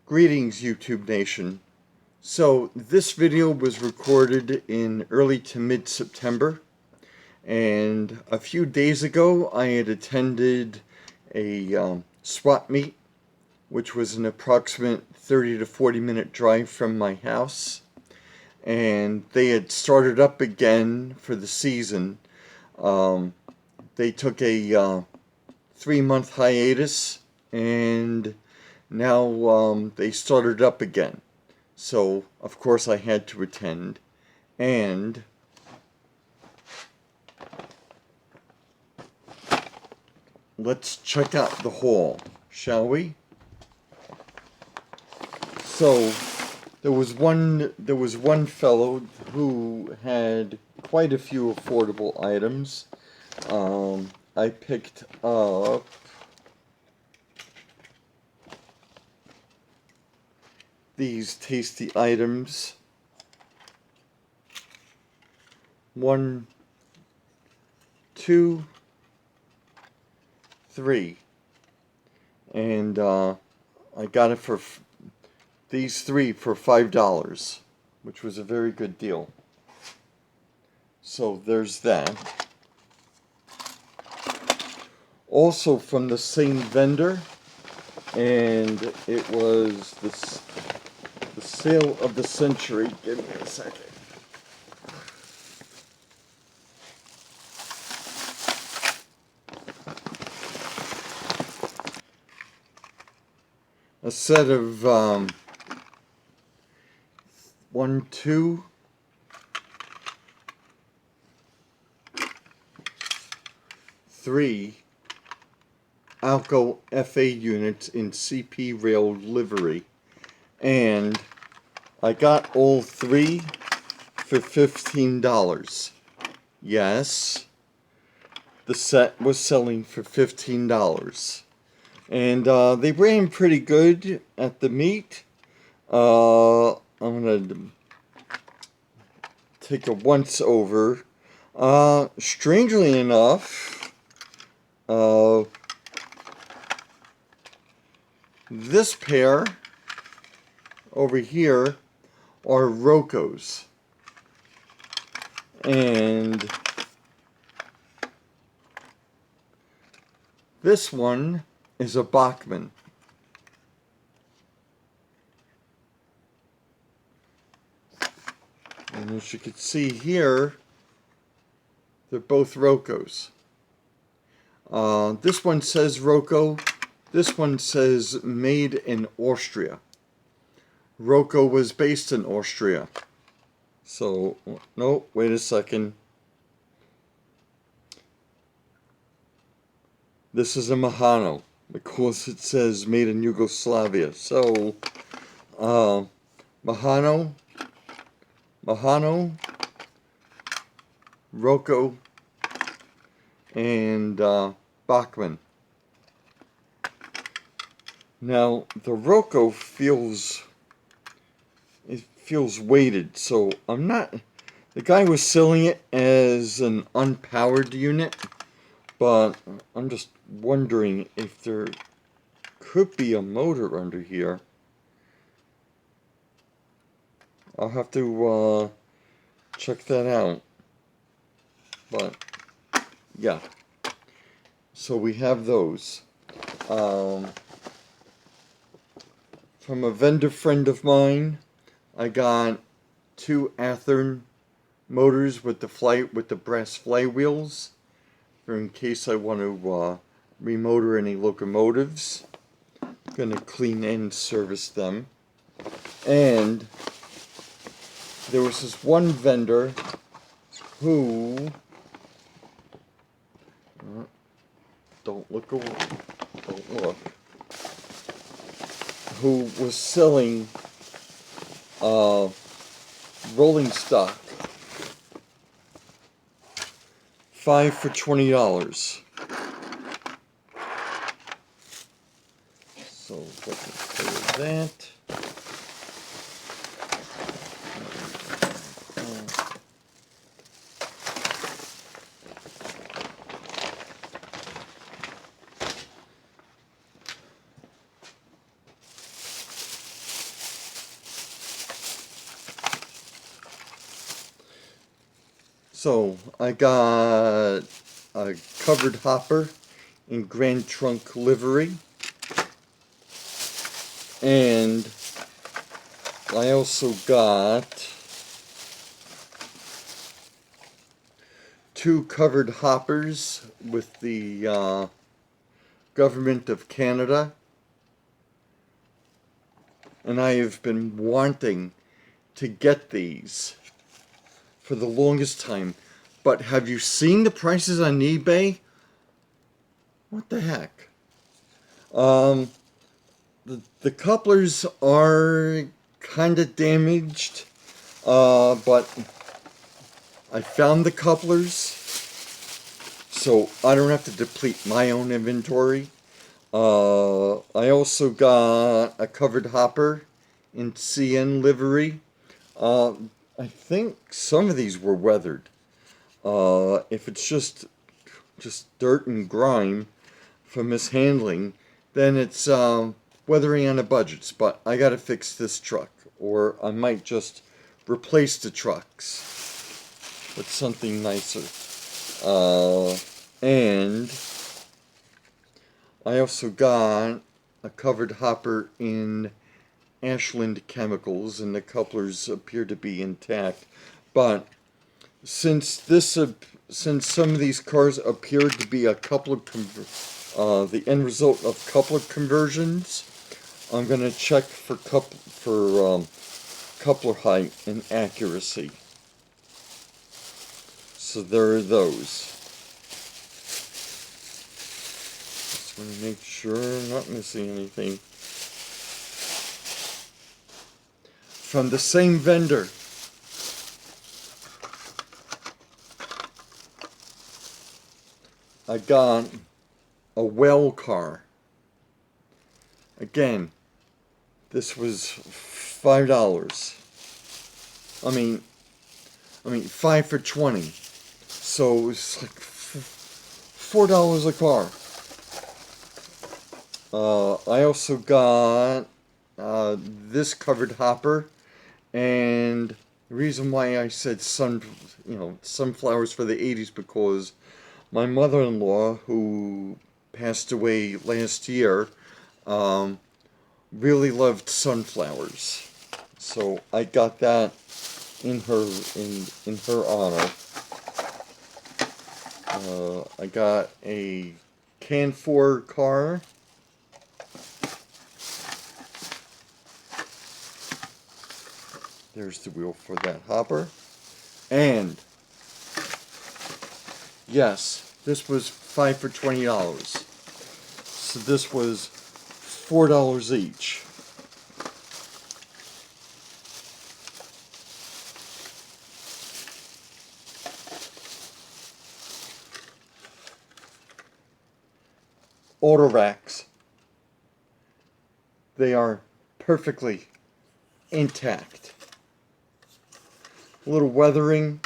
Greetings, YouTube Nation. So this video was recorded in early to mid-September, and a few days ago I had attended a swap meet, which was an approximate 30 to 40 minute drive from my house, and they had started up again for the season. They took a 3-month hiatus, and now they started up again. So, of course, I had to attend. And let's check out the hall, shall we? So, there was one fellow who had quite a few affordable items. I picked up these tasty items. 1, 2, 3, and I got it for these 3 for $5, which was a very good deal. So there's that. Also from the same vendor, and it was the sale of the century. Give me a second. A set of 1, 2, 3 Alco FA units in CP rail livery, and I got all 3 for $15. Yes, the set was selling for $15, and they ran pretty good at the meet. I'm gonna take a once over. Strangely enough, this pair over here are Rocos, and this one is a Bachmann. And as you can see here, they're both Rocos. This one says Roco. This one says made in Austria. Roco was based in Austria. So, no, wait a second. This is a Mahano, because it says made in Yugoslavia. So, Mahano, Roco, and Bachmann. Now, the Roco feels weighted, so I'm not. The guy was selling it as an unpowered unit, but I'm just wondering if there could be a motor under here. I'll have to check that out. But yeah, so we have those. From a vendor friend of mine, I got 2 Athearn motors with the brass flywheels, for in case I want to remotor any locomotives. I'm gonna clean and service them. And there was this one vendor who don't look, who was selling rolling stock, 5 for $20. So let me clear that. So I got a covered hopper in Grand Trunk livery, and I also got two covered hoppers with the Government of Canada, and I have been wanting to get these for the longest time. But have you seen the prices on eBay? What the heck? The couplers are kind of damaged, but I found the couplers, so I don't have to deplete my own inventory. I also got a covered hopper in CN livery. I think some of these were weathered. If it's just dirt and grime from mishandling, then it's weathering on the budgets. But I gotta fix this truck, or I might just replace the trucks with something nicer. And I also got a covered hopper in Ashland Chemicals, and the couplers appear to be intact. But since some of these cars appear to be the end result of coupler conversions, I'm gonna check for coupler height and accuracy. So there are those. Just want to make sure I'm not missing anything. From the same vendor, I got a well car. Again, this was $5. I mean 5 for 20. So it's like $4 a car. I also got this covered hopper, and the reason why I said sunflowers for the 80s, because my mother-in-law, who passed away last year, really loved sunflowers. So I got that in her honor. I got a Can-4 car. There's the wheel for that hopper. And yes, this was 5 for $20. So this was $4 each. Auto racks. They are perfectly intact. A little weathering.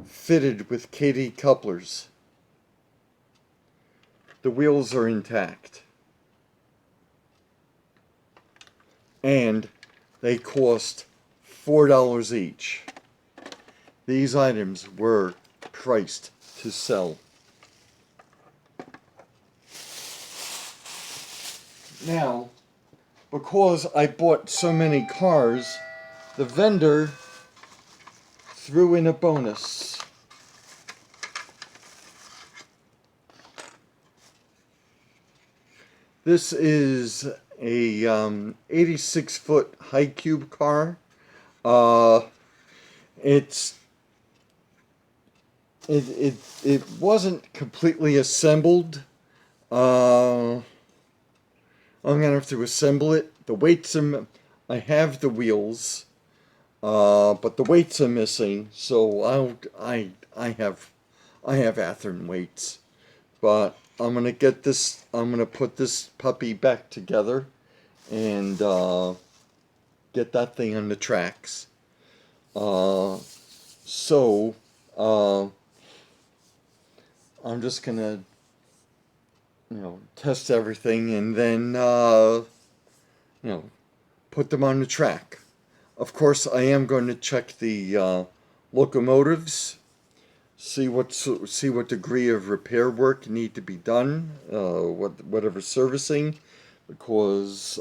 Fitted with KD couplers. The wheels are intact. And they cost $4 each. These items were priced to sell. Now, because I bought so many cars, the vendor threw in a bonus. This is a 86-foot high cube car. It wasn't completely assembled. I'm gonna have to assemble it. The weights I have the wheels, but the weights are missing. So I have Athearn weights, but I'm gonna get this. I'm gonna put this puppy back together, and get that thing on the tracks. So I'm just gonna, test everything, and then, put them on the track. Of course, I am going to check the locomotives, see what degree of repair work need to be done, whatever servicing, because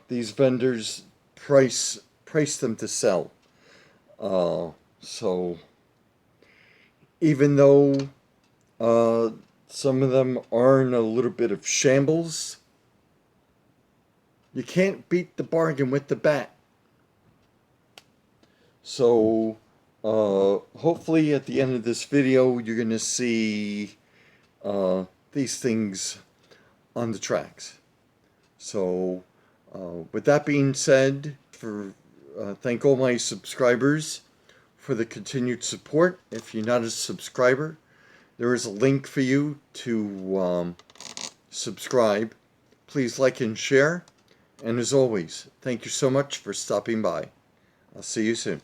these vendors price them to sell. So even though some of them are in a little bit of shambles, you can't beat the bargain with the bat. So hopefully at the end of this video you're going to see these things on the tracks. So with that being said, thank all my subscribers for the continued support. If you're not a subscriber, there is a link for you to subscribe. Please like and share. And as always, thank you so much for stopping by. I'll see you soon.